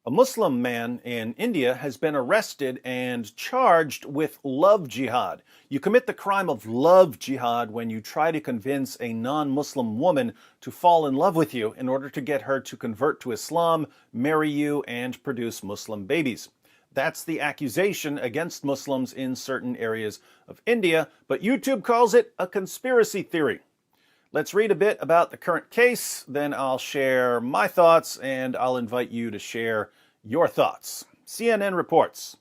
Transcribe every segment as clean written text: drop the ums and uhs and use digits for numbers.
A Muslim man in India has been arrested and charged with love jihad. You commit the crime of love jihad when you try to convince a non-Muslim woman to fall in love with you in order to get her to convert to Islam, marry you, and produce Muslim babies. That's the accusation against Muslims in certain areas of India, but YouTube calls it a conspiracy theory. Let's read a bit about the current case, then I'll share my thoughts, and I'll invite you to share your thoughts. CNN reports,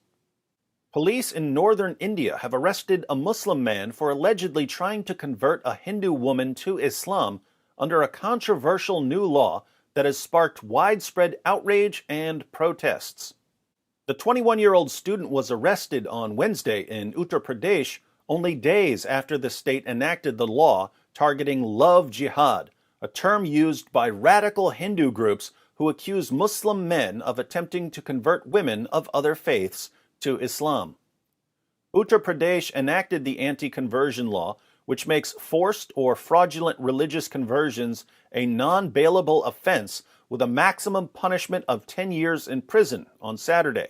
police in northern India have arrested a Muslim man for allegedly trying to convert a Hindu woman to Islam under a controversial new law that has sparked widespread outrage and protests. The 21-year-old student was arrested on Wednesday in Uttar Pradesh only days after the state enacted the law targeting love jihad, a term used by radical Hindu groups who accuse Muslim men of attempting to convert women of other faiths to Islam. Uttar Pradesh enacted the anti-conversion law, which makes forced or fraudulent religious conversions a non-bailable offense with a maximum punishment of 10 years in prison on Saturday.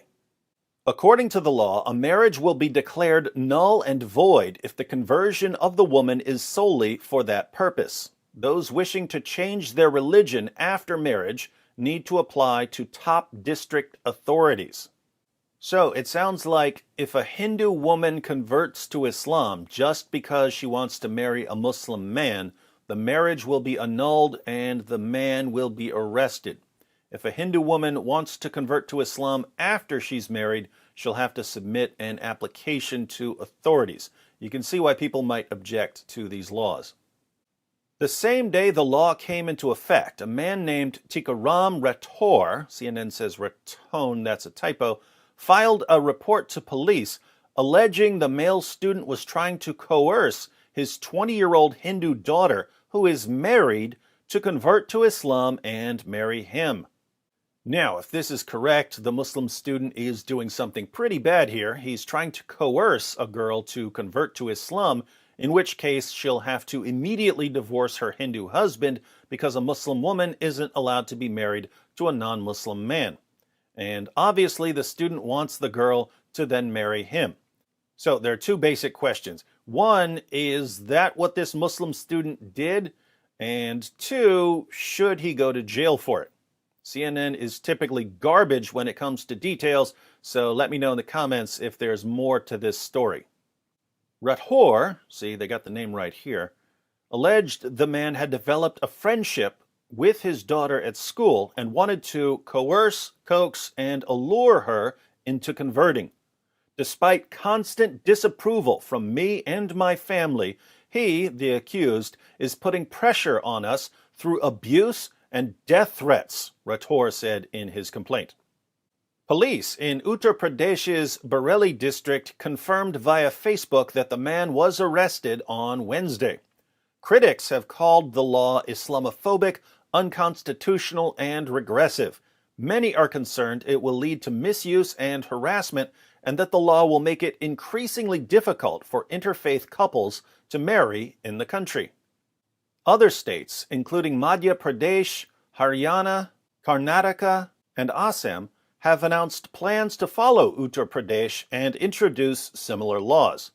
According to the law, a marriage will be declared null and void if the conversion of the woman is solely for that purpose. Those wishing to change their religion after marriage need to apply to top district authorities. So it sounds like if a Hindu woman converts to Islam just because she wants to marry a Muslim man, the marriage will be annulled and the man will be arrested. If a Hindu woman wants to convert to Islam after she's married, she'll have to submit an application to authorities. You can see why people might object to these laws. The same day the law came into effect, a man named Tikaram Rathore, CNN says Ratone, that's a typo, filed a report to police alleging the male student was trying to coerce his 20-year-old Hindu daughter, who is married, to convert to Islam and marry him. Now, if this is correct, the Muslim student is doing something pretty bad here. He's trying to coerce a girl to convert to Islam, in which case she'll have to immediately divorce her Hindu husband because a Muslim woman isn't allowed to be married to a non-Muslim man. And obviously the student wants the girl to then marry him. So there are two basic questions. One, is that what this Muslim student did? And two, should he go to jail for it? CNN is typically garbage when it comes to details, so let me know in the comments if there's more to this story. Rathore, see, they got the name right here, alleged the man had developed a friendship with his daughter at school and wanted to coerce, coax, and allure her into converting. Despite constant disapproval from me and my family, he, the accused, is putting pressure on us through abuse and death threats, Rathore said in his complaint. Police in Uttar Pradesh's Bareilly district confirmed via Facebook that the man was arrested on Wednesday. Critics have called the law Islamophobic, unconstitutional, and regressive. Many are concerned it will lead to misuse and harassment, and that the law will make it increasingly difficult for interfaith couples to marry in the country. Other states, including Madhya Pradesh, Haryana, Karnataka, and Assam, have announced plans to follow Uttar Pradesh and introduce similar laws.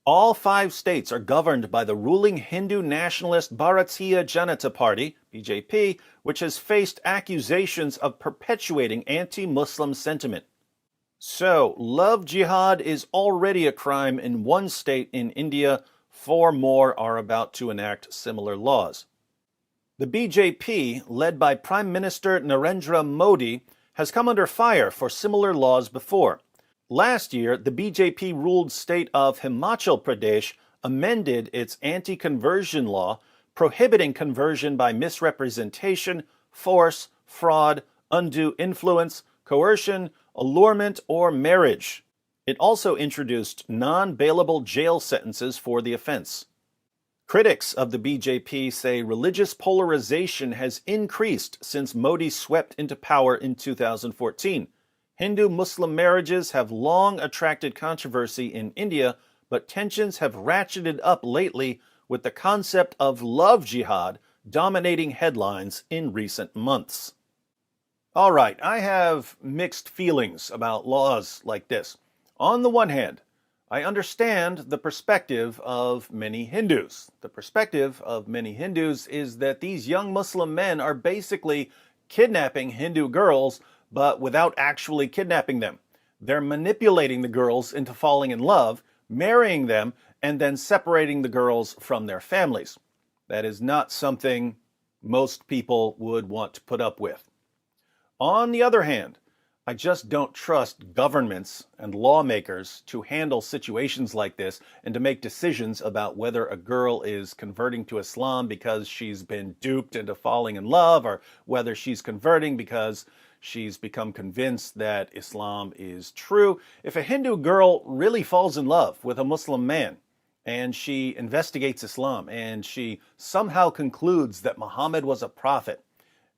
All 5 states are governed by the ruling Hindu nationalist Bharatiya Janata Party, BJP, which has faced accusations of perpetuating anti-Muslim sentiment. So, love jihad is already a crime in one state in India. 4 more are about to enact similar laws. The BJP, led by Prime Minister Narendra Modi, has come under fire for similar laws before. Last year, the BJP-ruled state of Himachal Pradesh amended its anti-conversion law, prohibiting conversion by misrepresentation, force, fraud, undue influence, coercion, allurement, or marriage. It also introduced non-bailable jail sentences for the offense. Critics of the BJP say religious polarization has increased since Modi swept into power in 2014. Hindu-Muslim marriages have long attracted controversy in India, but tensions have ratcheted up lately with the concept of love jihad dominating headlines in recent months. All right, I have mixed feelings about laws like this. On the one hand, I understand the perspective of many Hindus. The perspective of many Hindus is that these young Muslim men are basically kidnapping Hindu girls, but without actually kidnapping them. They're manipulating the girls into falling in love, marrying them, and then separating the girls from their families. That is not something most people would want to put up with. On the other hand, I just don't trust governments and lawmakers to handle situations like this and to make decisions about whether a girl is converting to Islam because she's been duped into falling in love, or whether she's converting because she's become convinced that Islam is true. If a Hindu girl really falls in love with a Muslim man and she investigates Islam and she somehow concludes that Muhammad was a prophet,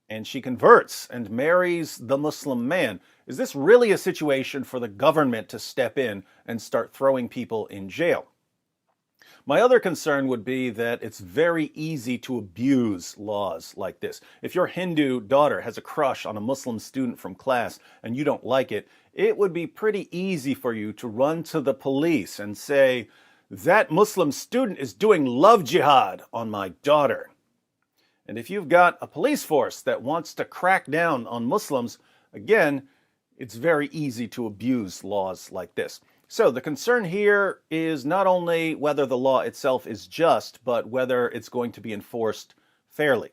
and she converts and marries the Muslim man, is this really a situation for the government to step in and start throwing people in jail? My other concern would be that it's very easy to abuse laws like this. If your Hindu daughter has a crush on a Muslim student from class and you don't like it, it would be pretty easy for you to run to the police and say, "That Muslim student is doing love jihad on my daughter." And if you've got a police force that wants to crack down on Muslims, again, it's very easy to abuse laws like this. So the concern here is not only whether the law itself is just, but whether it's going to be enforced fairly.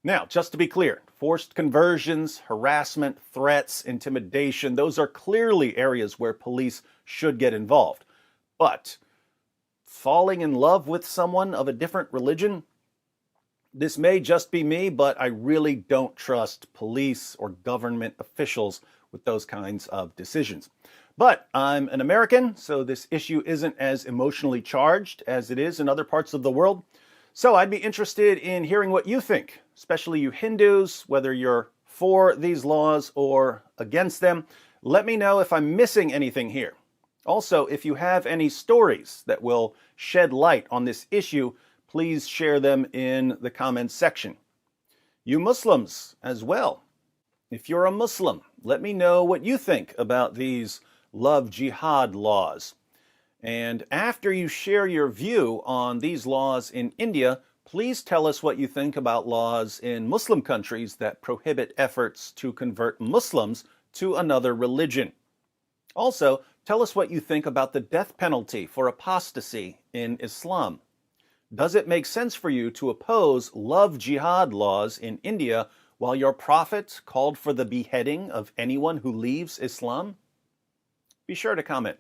Now, just to be clear, forced conversions, harassment, threats, intimidation, those are clearly areas where police should get involved. But falling in love with someone of a different religion, this may just be me, but I really don't trust police or government officials with those kinds of decisions. But I'm an American, so this issue isn't as emotionally charged as it is in other parts of the world. So I'd be interested in hearing what you think, especially you Hindus, whether you're for these laws or against them. Let me know if I'm missing anything here. Also, if you have any stories that will shed light on this issue, please share them in the comments section. You Muslims as well. If you're a Muslim, let me know what you think about these love jihad laws. And after you share your view on these laws in India, please tell us what you think about laws in Muslim countries that prohibit efforts to convert Muslims to another religion. Also, tell us what you think about the death penalty for apostasy in Islam. Does it make sense for you to oppose love jihad laws in India while your prophet called for the beheading of anyone who leaves Islam? Be sure to comment.